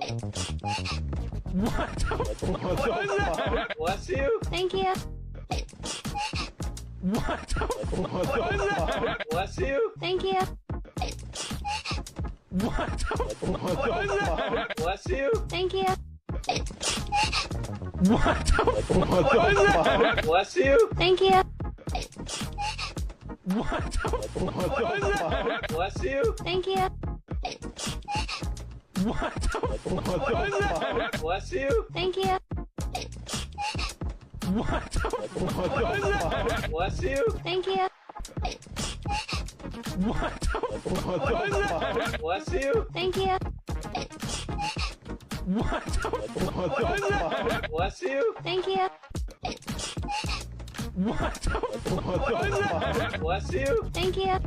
What the? Bless you. Thank you. What the? Bless you. Thank you. What the? Bless you. Thank you. What the? Bless you. Thank you. What the? Bless you. Thank you. What the? Bless you. Thank you. What the? Bless you. Thank you. What the? Bless you. Thank you. What the? Bless you. Thank you. What the? Bless you. Thank you.